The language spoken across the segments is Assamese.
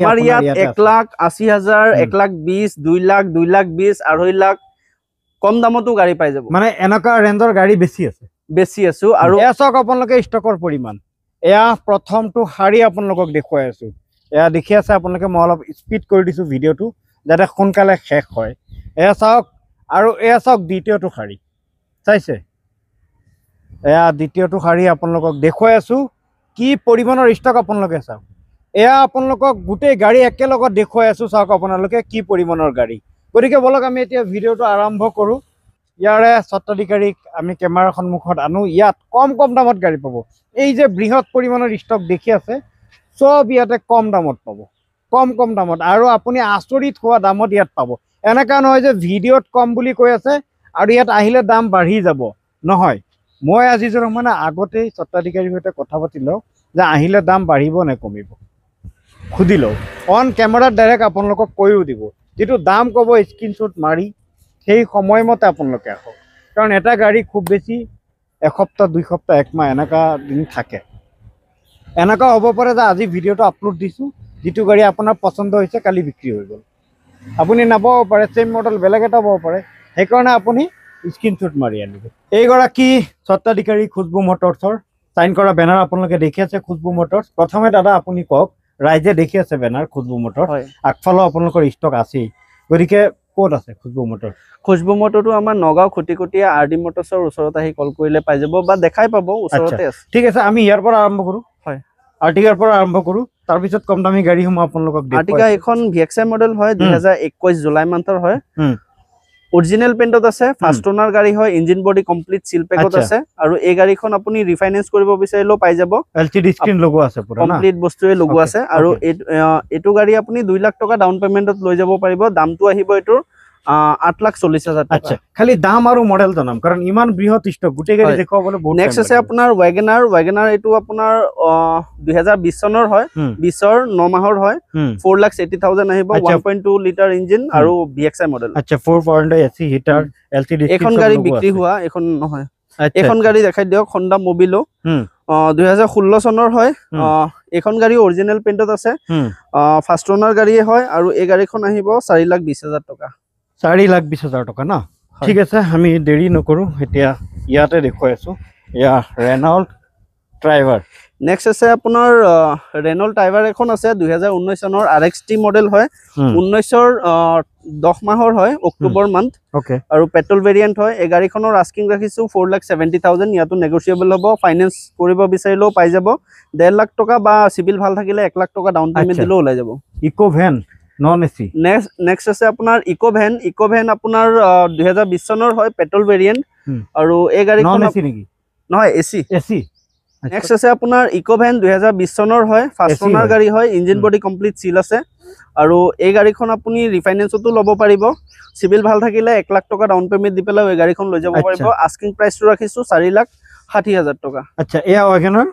আমাৰ ইয়াত 1,80,000 1,20,000 2,00,000 2,20,000 2.5 লাখ কম দামতো গাড়ী পাই যাব মানে এনেকা ৰেঞ্জৰ গাড়ী বেছি আছো আৰু এয়া চাওক আপোনালোকে ষ্টকৰ পৰিমাণ এয়া প্ৰথমটো শাৰী আপোনালোকক দেখুৱাই আছো এয়া দেখি আছে আপোনালোকে মই অলপ স্পীড কৰি দিছো ভিডিঅ'টো যাতে সোনকালে শেষ হয় এয়া চাওক আৰু এয়া চাওক দ্বিতীয়টো শাৰী চাইছে এয়া দ্বিতীয়টো শাৰী আপোনালোকক দেখুৱাই আছো কি পৰিমাণৰ ষ্টক আপোনালোকে চাওক এয়া আপোনালোকক গোটেই গাড়ী একেলগত দেখুৱাই আছো চাওক আপোনালোকে কি পৰিমাণৰ গাড়ী গতিকে বলক আমি এতিয়া ভিডিঅ'টো আৰম্ভ কৰোঁ ইয়াৰে স্বত্বাধিকাৰীক আমি কেমেৰাৰ সন্মুখত আনো ইয়াত কম দামত গাড়ী পাব এই যে বৃহৎ পৰিমাণৰ ষ্টক দেখি আছে সব ইয়াতে কম দামত পাব কম দামত আৰু আপুনি আচৰিত হোৱা দামত ইয়াত পাব এনেকা নহয় যে ভিডিঅ'ত কম বুলি কৈ আছে আৰু ইয়াত আহিলে দাম বাঢ়ি যাব নহয় মই আজিজুৰ ৰহমানে আগতেই স্বত্বাধিকাৰীৰ সৈতে কথা পাতি লওঁ যে আহিলে দাম বাঢ়িব নে কমিব খুদি লওঁ অন কেমেৰাত ডাইৰেক্ট আপোনালোকক কৈও দিব যেটো দাম ক'ব স্ক্ৰীনশ্বট মাৰি সেই সময়মতে আপোনালোকে আহক কাৰণ এটা গাড়ী খুব বেছি এসপ্তাহ 2 সপ্তাহ 1 মাহ এনেকা দিন থাকে এনেকা হ'ব পাৰে যে আজি ভিডিঅ'টো আপলোড দিছো যেটো গাড়ী আপোনাৰ পছন্দ হৈছে কালি বিক্ৰী হৈ গ'ল আপুনি নাপাব পাৰে সেম মডেল বেলেগ এটা হ'ব পাৰে সেইকাৰণে আপুনি স্ক্ৰীনশ্বট মাৰি আনিব এইগৰাকী স্বত্বাধিকাৰী খুশবু মটৰ্ছৰ সাইন কৰা বেনাৰ আপোনালোকে দেখি আছে খুশবু মটৰ্ছ প্ৰথমে দাদা আপুনি কওক ৰাইজে দেখি আছে বেনাৰ খুশবু মটৰ আগফালে আপোনালোকৰ ষ্টক আছে গতিকে ক'ত আছে খুশবু মটৰটো আমাৰ নগাঁও খুটিকটীয়া আৰডি মটৰ্ছৰ ওচৰত আহি কল কৰিলে পাই যাব বা দেখাই পাব ওচৰতে আছে ঠিক আছে আমি ইয়াৰ পৰা আৰম্ভ কৰো হয় আৰ্টিকাৰ পৰা আৰম্ভ কৰো তাৰ পিছত কম দামী গাড়ীসমূহ আপোনালোকক দেখুৱাই আৰ্টিকা এখন ভিএক্সআই মডেল হয় 2021 জুলাই মান্থৰ হয় অৰিজিনাল পেইণ্টত আছে ফাৰ্ষ্ট ওনাৰ গাড়ী হয় ইঞ্জিন বডি কমপ্লিট সিল পেকত আছে আৰু এই গাড়ীখন আপুনি ৰিফাইনেন্স কৰিব বিচাৰিলেও পাই যাব এলচিডি স্ক্ৰিন লগোৱা আছে পুৰা না কমপ্লিট বস্তুৱে লগোৱা আছে আৰু এটো গাড়ী আপুনি 2 লাখ টকা ডাউন পেমেন্টত লৈ যাব পাৰিব দামটো আহিব এটোৰ 8,40,000 টাকা আচ্ছা খালি দাম আৰু মডেল জানাম কাৰণ ইমান বৃহৎ ষ্টক গুটেই গাড়ী দেখাবলৈ বহুত নেক্সট আছে আপোনাৰ ওয়াগনাৰ এটো আপোনাৰ 2020 চনৰ হয় 20ৰ 9 মাহৰ হয় 4,80,000 আহিব 1.2 লিটাৰ ইঞ্জিন আৰু ভিএক্সআই মডেল আচ্ছা 4.80 হিটাৰ এলচিডি এখন গাড়ী বিক্ৰী হোৱা এখন নহয় এখন গাড়ী দেখাই দিয়ক হন্ডা মোবিলো 2016 চনৰ হয় এখন গাড়ী অৰিজিনাল পেইণ্টত আছে ফাৰ্ষ্ট ওনাৰ গাড়ীয়ে হয় আৰু এই গাড়ীখন আহিব 4,20,000 টকা 4,20,000 টকা না ঠিক আছে আমি দেৰি নকৰো এতিয়া ইয়াতে দেখুৱাই আছো ইয়া ৰেনল্ট ড্ৰাইভাৰ নেক্সট আছে আপোনাৰ ৰেনল্ট ড্ৰাইভাৰ এখন আছে 2019 চনৰ RXT মডেল হয় 19ৰ 10 মাহৰ হয় অক্টোবৰ মান্থ ওকে আৰু পেট্ৰল ভেৰিয়েন্ট হয় এই গাড়ীখনৰ আস্কিং ৰাখিছো 4,70,000 ইয়াতো নেগোশিয়েবল হ'ব ফাইনান্স কৰিব বিচাৰিলেও পাই যাব 1.5 লাখ টকা বা সিভিল ভাল থাকিলে 1 লাখ টকা ডাউন পেমেন্ট দিলেও ওলাই যাব eco van non AC next আছে আপোনাৰ ইকো ভ্যান আপোনাৰ 2020 চনৰ হয় পেট্ৰল ভেৰিয়েন্ট আৰু এই গাড়ীখন নন এসি নেকি নহয় এসি নেক্সট আছে আপোনাৰ ইকো ভ্যান 2020 চনৰ হয় ফাৰ্ষ্ট ওনাৰ গাড়ী হয় ইঞ্জিন বডি কমপ্লিট সিল আছে আৰু এই গাড়ীখন আপুনি ৰিফাইনেন্সতো ল'ব পাৰিব সিভিল ভাল থাকিলে 1 লাখ টকা ডাউন পেমেন্ট দি পেলাই এই গাড়ীখন লৈ যাব পাৰিব আস্কিং প্ৰাইসটো ৰাখিছো 4,60,000 টকা আচ্ছা এয়া ওয়াগনাৰ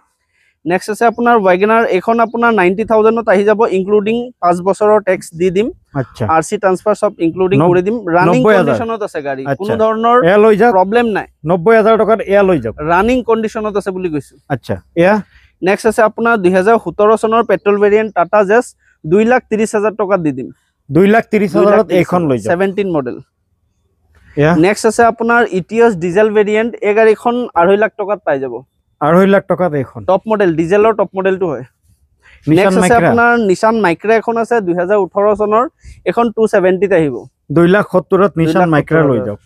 নেক্সট আছে আপোনাৰ ওয়াগনাৰ এখন আপোনাৰ 90,000 ত আহি যাব ইনক্লুডিং 5 বছৰৰ ট্যাক্স দি দিম আচ্ছা আৰসি ট্ৰান্সফাৰ সব ইনক্লুডিং কৰে দিম ৰানিং কন্ডিশনত আছে গাড়ী কোনো ধৰণৰ এ লৈ যা প্রবলেম নাই 90,000 টাকাত এ লৈ যাব রানিং কন্ডিশনত আছে বুলি কৈছো আচ্ছা এয়া নেক্সট আছে আপোনাৰ 2017 চনৰ পেট্ৰল ভেৰিয়েন্ট টাটা জেস 2,30,000 টাকা দি দিম 2,30,000 ত এখন লৈ যাব 17 মডেল এয়া নেক্সট আছে আপোনাৰ ইটিএস ডিজেল ভেৰিয়েন্ট এই গাড়ীখন 2.5 লাখ টাকাত পাই যাব 2.5 লাখ টাকাত এখন টপ মডেল ডিজেলৰ টপ মডেলটো হয় নেক্সট আছে আপোনাৰ নিশান মাইক্ৰা এখন আছে 2018 চনৰ এখন 270 ত আহিব 2,70,000 ত নিশান মাইক্ৰা লৈ যাওক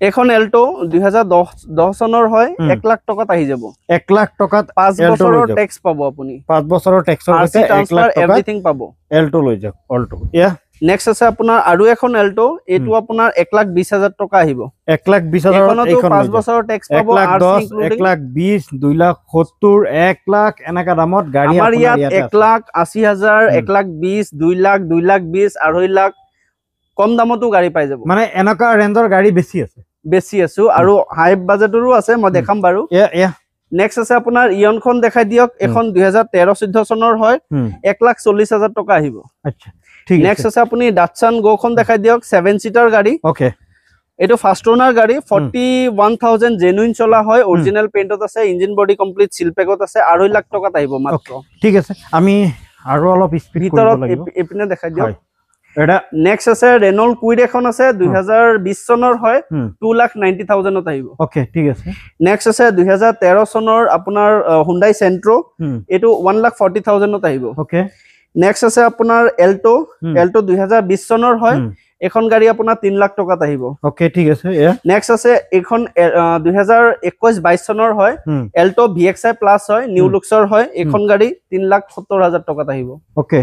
এখন এল্টো 2010 চনৰ হয় 1 লাখ টাকাত আহি যাব 1 লাখ টাকাত 5 বছৰৰ ট্যাক্স পাব আপুনি 5 বছৰৰ ট্যাক্সৰ সৈতে 1 লাখ টাকা এভৰিথিং পাব এল্টো লৈ যাওক অল্টো ইয়া নেক্সট আছে আপোনাৰ আৰু এখন এল্টো এটো আপোনাৰ 1,20,000 টকা আহিব 1,20,000 এখন 5 বছৰৰ ট্যাক্স পাব আরসি ইনক্লুডিং 1,20,000 2,70,000 1 লাখ এনেকা দামত গাড়ী আমাৰ ইয়াত 1,80,000 1,20,000 2 লাখ 2,20,000 2.5 লাখ কম দামতো গাড়ী পাই যাব মানে এনেকা ৰেঞ্জৰ গাড়ী বেছি আছে আৰু হাই বাজেটৰো আছে মই দেখাম বাৰু ইয়া নেক্সট আছে আপোনাৰ ইয়নখন দেখাই দিয়ক এখন 2013-14 চনৰ হয় 1,40,000 টকা আহিব আচ্ছা ঠিক আছে নেক্সট আছে আপুনি ডাটসন গোখন দেখাই দিয়ক 7 সিটাৰ গাড়ী ওকে এটো ফাৰ্ষ্ট ওনাৰ গাড়ী 41,000 জেনুইন চলা হয় অৰিজিনাল পেইণ্টত আছে ইঞ্জিন বডি কমপ্লিট সিল পেকত আছে 2.5 লাখ টকাত আহিব মাত্ৰ ঠিক আছে আমি আৰু অলপ স্পীড ভিতৰত কৰিব লাগিব এপিনে দেখাই দিয়ক হয় এটা নেক্সট আছে ৰেনল্ট কুইড এখন আছে 2020 চনৰ হয় 2,90,000 ত আহিব ওকে ঠিক আছে নেক্সট আছে 2013 চনৰ আপোনাৰ Hyundai Sentro এটো 1,40,000 ত আহিব ওকে নেক্সট আছে আপোনাৰ এল্টো 2020 চনৰ হয় এখন গাড়ী আপোনাৰ 3 লাখ টকাত আহিব ওকে ঠিক আছে এয়া নেক্সট আছে এখন 2021-22 চনৰ হয় এল্টো VXI প্লাস হয় নিউ লুক্সৰ হয় এখন গাড়ী 3,70,000 টকাত আহিব ওকে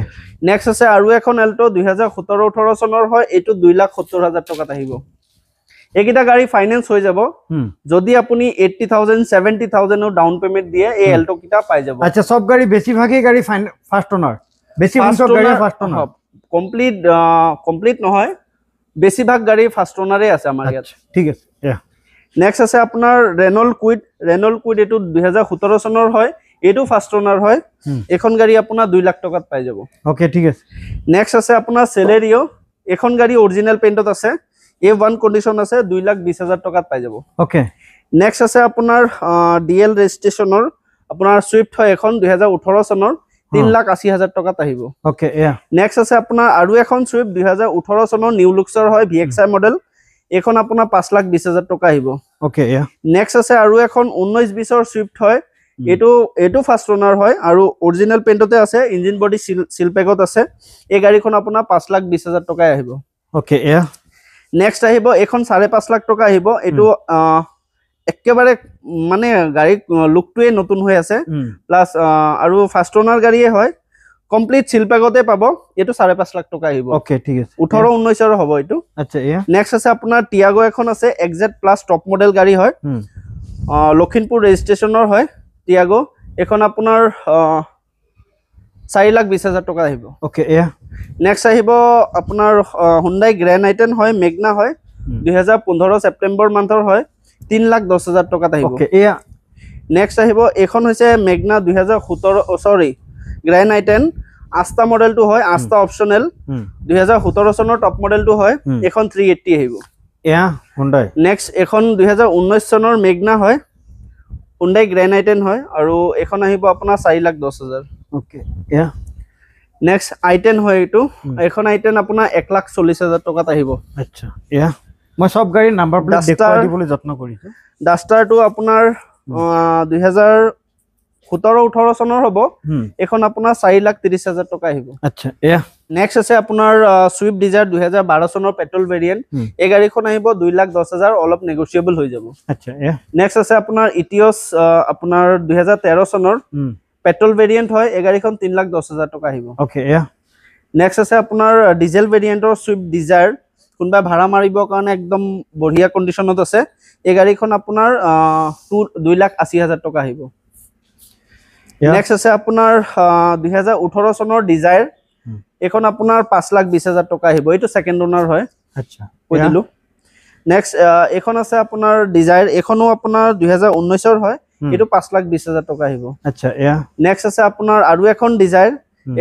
নেক্সট আছে আৰু এখন এল্টো 2017-18 চনৰ হয় এটো 2,70,000 টকাত আহিব এইকিটা গাড়ী ফাইনান্স হৈ যাব যদি আপুনি 80,000 70,000 ডাউন পেমেন্ট দিয়ে এই এল্টো কিটা পাই যাব আচ্ছা সব গাড়ী বেছিভাগই গাড়ী ফাৰ্স্ট ওনাৰ বেছি সংখ্যক গাড়ী ফাৰ্স্ট ওনাৰ কমপ্লিট নহয় বেছিভাগ গাড়ী ফাৰ্স্ট ওনাৰে আছে আমাৰ ইয়াত ঠিক আছে নেক্সট আছে আপোনাৰ ৰেনল্ট কুইড এটো 2017 চনৰ হয় এটো ফাৰ্স্ট ওনাৰ হয় এখন গাড়ী আপোনাৰ 2 লাখ টকাত পাই যাব ওকে ঠিক আছে নেক্সট আছে আপোনাৰ সেলেৰিও এখন গাড়ী অৰিজিনাল পেইন্টত আছে A1 কন্ডিশন আছে 2,20,000 টকাত পাই যাব ওকে নেক্সট আছে আপোনাৰ ডিএল ৰেজিষ্ট্ৰেচনৰ আপোনাৰ সুইফট হয় এখন 2018 চনৰ 3,80,000 টকাত আহিব ওকে এয়া নেক্সট আছে আপোনাৰ আৰু এখন সুইফট 2018 চনৰ নিউ লুক্সৰ হয় VXI মডেল এখন আপোনাৰ 5,20,000 টকা আহিব ওকে এয়া নেক্সট আছে আৰু এখন 19-20 ৰ সুইফট হয় এটো ফাৰ্স্ট ওনাৰ হয় আৰু অৰিজিনাল পেইন্টতে আছে ইঞ্জিন বডি সিল পেকত আছে এই গাড়ীখন আপোনাৰ 5,20,000 টকা আহিব ওকে এয়া নেক্সট আহিব এখন 5.5 লাখ টকা আহিব এটো একেবাৰে মানে গাড়ী লুকটোৱে নতুন হৈ আছে প্লাস আৰু ফাৰ্স্ট ওনাৰ গাড়ীয়ে হয় কমপ্লিট সিল পেকতে পাব এটো 5.5 লাখ টকা আহিব ওকে ঠিক আছে 18-19 ৰ হ'ব এটো আচ্ছা এয়া নেক্সট আছে আপোনাৰ টিয়াগো এখন আছে XZ প্লাস টপ মডেল গাড়ী হয় লখিমপুৰ ৰেজিষ্ট্ৰেচনৰ হয় টিয়াগো এখন আপোনাৰ 4,20,000 টকা আহিব ওকে এয়া নেক্সট আহিব আপোনাৰ Hyundai Grand i10 হয় মেগনা হয় 2015 সেপ্টেম্বৰ মান্থৰ হয় 3,10,000 টকাত আহিব ওকে এয়া নেক্সট আহিব এখন হৈছে মেগনা 2017 Grand i10 আস্তা মডেলটো হয় আস্তা অপশনাল 2017 চনৰ টপ মডেলটো হয় এখন 380 আহিব এয়া Hyundai নেক্সট এখন 2019 চনৰ মেগনা হয় Hyundai Grand i10 হয় আৰু এখন আহিব আপোনাৰ 4,10,000 ওকে এয়া নেক্সট i10 হয় এটো এখন i10 আপোনাৰ 1,40,000 টকাত আহিব আচ্ছা এয়া মই সব গাড়ী নাম্বাৰ প্লেট দেখুৱাই দিবলৈ যত্ন কৰিছো ডাস্টাৰটো আপোনাৰ 2017-18 চনৰ হ'ব এখন আপোনাৰ 4,30,000 টকা আহিব আচ্ছা এয়া নেক্সট আছে আপোনাৰ সুইফট ডিজায়াৰ 2012 চনৰ পেট্ৰল ভেৰিয়েন্ট এই গাড়ীখন আহিব 2,10,000 অলপ নেগোশিয়েবল হৈ যাব আচ্ছা এয়া নেক্সট আছে আপোনাৰ ইটিওস আপোনাৰ 2013 চনৰ পেট্ৰল ভেৰিয়েন্ট হয় এই গাড়ীখন 3,10,000 টকা আহিব ওকে এয়া নেক্সট আছে আপোনাৰ ডিজেল ভেৰিয়েন্টৰ সুইফট ডিজায়াৰ কোনবা ভাড়া মাৰিবৰ কাৰণে একদম বঢ়িয়া কন্ডিশনত আছে এই গাড়ীখন আপোনাৰ 2,80,000 টকা আহিব নেক্সট আছে আপোনাৰ 2018 চনৰ ডিজায়াৰ এখন আপোনাৰ 5,20,000 টকা আহিব এটো সেকেন্ড ওনাৰ হয় আচ্ছা কৈ দিলো নেক্সট এখন আছে আপোনাৰ ডিজায়াৰ এখনো আপোনাৰ 2019 ৰ হয় এটো 5,20,000 টকা আহিব আচ্ছা এয়া নেক্সট আছে আপোনাৰ আৰু এখন ডিজায়াৰ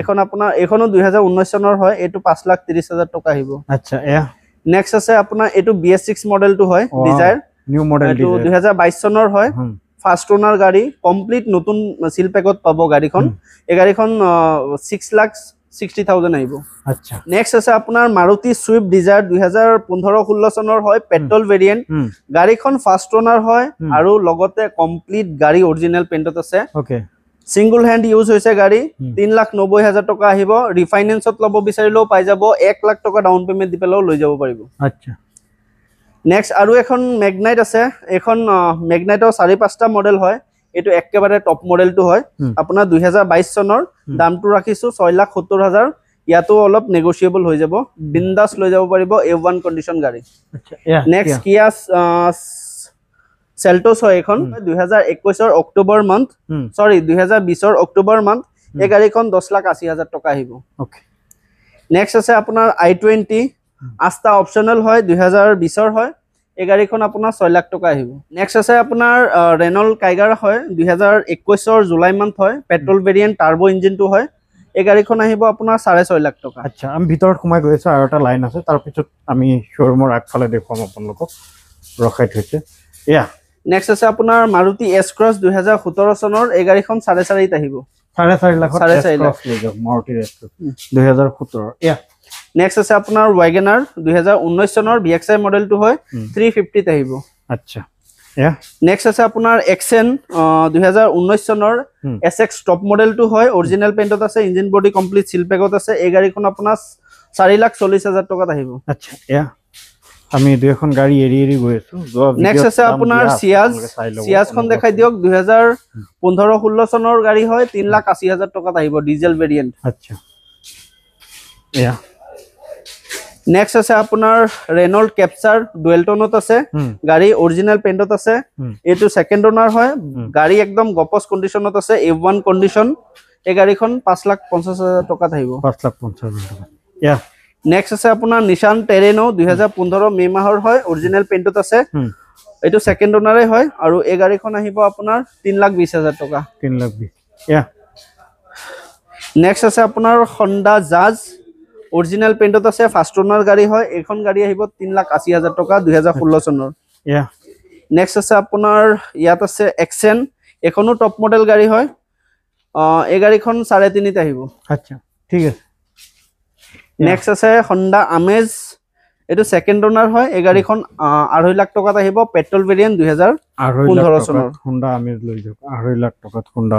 এখন আপোনাৰ এখনো 2019 চনৰ হয় এটো 5,30,000 টকা আহিব আচ্ছা এয়া নেক্সট আছে আপোনাৰ এটো BS6 মডেলটো হয় ডিজায়াৰ নিউ মডেল এটো 2022 চনৰ হয় ফাৰ্স্ট ওনাৰ গাড়ী কমপ্লিট নতুন সিল পেকত পাব গাড়ীখন এই গাড়ীখন 6,60,000 আহিব আচ্ছা নেক্সট আছে আপোনাৰ মাৰুতি সুইফট ডিজায়াৰ 2015-16 চনৰ হয় পেট্ৰল ভেৰিয়েন্ট গাড়ীখন ফাৰ্স্ট ওনাৰ হয় আৰু লগতে কমপ্লিট গাড়ী অৰিজিনাল পেইন্টত আছে ওকে সিঙ্গল হ্যান্ড ইউজ হৈছে গাড়ী 3,90,000 টকা আহিব ৰিফাইনেন্সত লব বিচাৰিলেও পাই যাব 1 লাখ টকা ডাউন পেমেন্ট দি পেলাও লৈ যাব পাৰিব আচ্ছা নেক্সট আৰু এখন ম্যাগনাইট আছে এখন ম্যাগনাইটৰ 4-5টা মডেল হয় এটো একেবাৰে টপ মডেলটো হয় আপোনাৰ 2022 চনৰ দামটো ৰাখিছো 6,70,000 ইয়াতো অলপ নেগোশিয়েবল হৈ যাব বিন্দাস লৈ যাব পাৰিব A1 কন্ডিশন গাড়ী আচ্ছা নেক্সট কিয়া সেল্টোস হয় এখন 2021 ৰ অক্টোবৰ মান্থ সৰি 2020 ৰ অক্টোবৰ মান্থ এই গাড়ীখন 10,80,000 টকা আহিব ওকে নেক্সট আছে আপোনাৰ i20 আস্তা অপশনাল হয় 2020 ৰ হয় এই গাড়ীখন আপোনাৰ 6 লাখ টকা আহিব নেক্সট আছে আপোনাৰ ৰেনল্ট কাইগাৰ হয় 2021 ৰ জুলাই মান্থ হয় পেট্ৰল ভেৰিয়েন্ট টাৰ্বো ইঞ্জিনটো হয় এই গাড়ীখন আহিব আপোনাৰ 6.5 লাখ টকা আচ্ছা আমি ভিতৰত সোমাই গৈছো আৰু এটা লাইন আছে তাৰ পিছত আমি শোৰুমৰ আগফালে দেখুৱাম আপোনালোকক ৰখাই থৈছে এয়া নেক্সট আছে আপোনাৰ মাৰুতি S-Cross 2017 চনৰ এই গাড়ীখন 4.5 আহিব 4.5 লাখত 4.5 লাখ ক্ৰছ লৈ যাওক মাৰুতি ৰেট্ৰ 2017 ইয়া নেক্সট আছে আপোনাৰ ৱাগনাৰ 2019 চনৰ VXI মডেলটো হয় 350 ত আহিব আচ্ছা ইয়া নেক্সট আছে আপোনাৰ এক্সেন 2019 চনৰ SX টপ মডেলটো হয় অৰিজিনাল পেইণ্টত আছে ইঞ্জিন বডি কমপ্লিট সিল পেকত আছে এই গাড়ীখন আপোনাৰ 4,40,000 টকাত আহিব আচ্ছা ইয়া আমি দুই এখন গাড়ী এৰি গৈ আছো নেক্সট আছে আপোনাৰ সিয়াজখন দেখাই দিয়ক 2015-16 চনৰ গাড়ী হয় 3,80,000 টকাত আহিব ডিজেল ভেৰিয়েন্ট আচ্ছা ইয়া নেক্সট আছে আপোনাৰ ৰেনল্ড কেপচাৰ ডুৱেল টোনত আছে গাড়ী অৰিজিনাল পেইণ্টত আছে এইটো সেকেন্ড ওনাৰ হয় গাড়ী একদম গপস কন্ডিশনত আছে F1 কন্ডিশন এই গাড়ীখন 5,50,000 টকাত আহিব 5,50,000 টকা ইয়া নেক্সট আছে আপোনাৰ নিশান টেৰেনো 2015 মে মাহৰ হয় অৰিজিনাল পেইণ্টত আছে এইটো সেকেন্ড ওনাৰে হয় আৰু এই গাড়ীখন আহিব আপোনাৰ 3,20,000 টকা 3,20,000 ইয়া নেক্সট আছে আপোনাৰ হন্ডা জাজ অৰিজিনাল পেইণ্টত আছে ফাৰ্ষ্ট ওনাৰ গাড়ী হয় এইখন গাড়ী আহিব 3,80,000 টকা 2016 চনৰ ইয়া নেক্সট আছে আপোনাৰ ইয়াত আছে এক্সেন এখনো টপ মডেল গাড়ী হয় এই গাড়ীখন 3.5 ত আহিব আচ্ছা ঠিক আছে নেক্সট আছে হন্ডা আমেজ এটো সেকেন্ড ওনার হয় এই গাড়ীখন 2.5 লাখ টকাত আহিব পেট্ৰল ভেৰিয়েন্ট 2015 চনৰ হন্ডা আমেজ লৈ যাওক 2.5 লাখ টকাত হন্ডা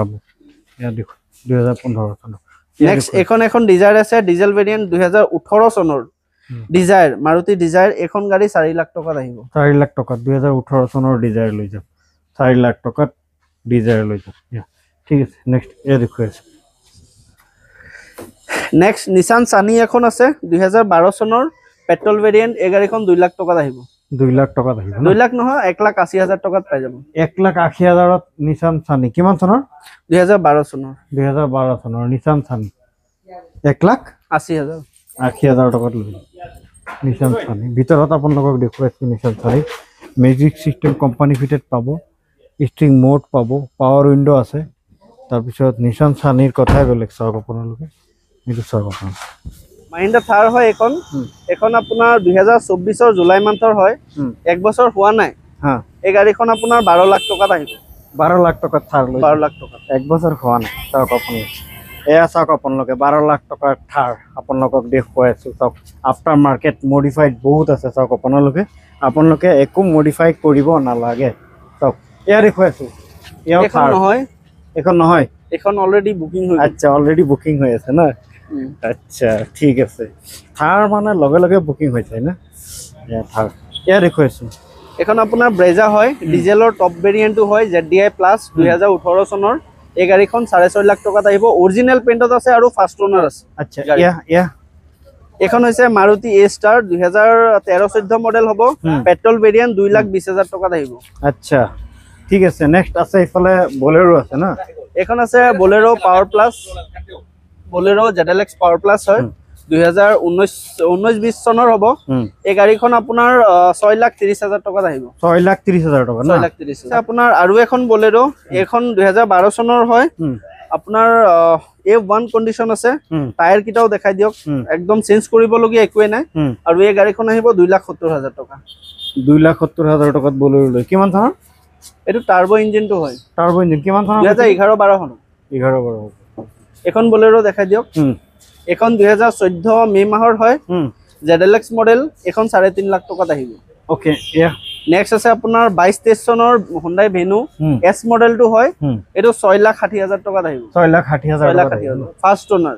ইয়া দেখো 2015 চনৰ নেক্সট এখন ডিজায়াৰ আছে ডিজেল ভেৰিয়েন্ট 2018 চনৰ ডিজায়াৰ মাৰুতি ডিজায়াৰ এখন গাড়ী 4 লাখ টকাত আহিব 4 লাখ টকাত 2018 চনৰ ডিজায়াৰ লৈ যাওক 4 লাখ টকাত ডিজায়াৰ লৈ যাওক ইয়া ঠিক আছে নেক্সট এ দেখো নেক্সট নিসান সানি এখন আছে 2012 চনৰ পেট্ৰল ভেৰিয়েন্ট এই গাড়ীখন 2 লাখ টকাত আহিব 2 লাখ টকাত আহিব 2 লাখ নহয় 1,80,000 টকাত পাই যাব 1,80,000 ত নিসান সানি কিমান চনৰ 2012 চনৰ 2012 চনৰ নিসান সানি 1,80,000 টকাত লৈ নিসান সানি ভিতৰত আপোনালোকক দেখুৱাইছো Nissan Sunny magic system company fitted পাব ষ্টিং মোড পাব পাৱাৰ উইন্ডো আছে তাৰপিছত নিসান সানিৰ কথাই বেলেগ চাওক আপোনালোকে এইটো চাওক আপোনালোকে মাহিন্দ্ৰা থাৰ হয় এখন আপোনাৰ 2024 জুলাই মান্থৰ হয় এক বছৰ হোৱা নাই হা এই গাড়ীখন আপোনাৰ 12 লাখ টকাত আহিব 12 লাখ টকাত থাৰ লৈ 12 লাখ টকা এক বছৰ হোৱা নাই চাওক আপোনালোকে এয়া চাওক আপোনালোকে 12 লাখ টকাৰ থাৰ আপোনালোকক দেখুৱাই আছো চাওক আফটাৰ মাৰ্কেট মডিফাইড বহুত আছে চাওক আপোনালোকে একো মডিফাই কৰিব নালাগে চাওক এয়া দেখুৱাই আছো এখন নহয় এখন অলৰেডি বুকিং হৈ আচ্ছা অলৰেডি বুকিং হৈ আছে না আচ্ছা ঠিক আছে থাৰ মানে লগে লগে বুকিং হৈ যায় না এয়া থাৰ এয়া দেখুৱাইছো এখন আপোনাৰ ব্ৰেজা হয় ডিজেলৰ টপ ভেৰিয়েন্টটো হয় ZDI প্লাছ 2018 চনৰ এই গাড়ীখন 6.5 লাখ টকাত আহিব অৰিজিনাল পেইণ্টত আছে আৰু ফাৰ্ষ্ট ওনাৰ আছে আচ্ছা ইয়া এখন হৈছে মাৰুতি A ষ্টাৰ 2013-14 মডেল হ'ব পেট্ৰল ভেৰিয়েন্ট 2,20,000 টকাত আহিব আচ্ছা ঠিক আছে নেক্সট আছে ইফালে বলেৰো আছে না এখন আছে Bolero power plus Bolero ZLX power plus হয় 2019-20 চনৰ হ'ব এই গাড়ীখন আপোনাৰ 6,30,000 টকাত আহিব 6,30,000 টকা না 6,30,000 আপোনাৰ আৰু এখন বলেৰো এখন 2012 চনৰ হয় আপোনাৰ F1 কন্ডিশন আছে টায়াৰ কিটাও দেখাই দিয়ক একদম চেঞ্জ কৰিবলগীয়া একোৱে নাই আৰু এই গাড়ীখন আহিব 2,70,000 টকা 2,70,000 টকাত বলেৰো লৈ কিমান চনৰ এটো টাৰ্বো ইঞ্জিনটো হয় টাৰ্বো ইঞ্জিন কিমান চনৰ 2011-12 চনৰ 11-12 এখন বলেৰো দেখাই দিয়ক এখন 2014 মে মাহৰ হয় ZLX মডেল এখন 3.5 লাখ টকাত আহিব ওকে ইয়া নেক্সট আছে আপোনাৰ 22-23 চনৰ Hyundai Venue S মডেলটো হয় এটো 6,60,000 টকাত আহিব 6,60,000 ফাৰ্ষ্ট ওনাৰ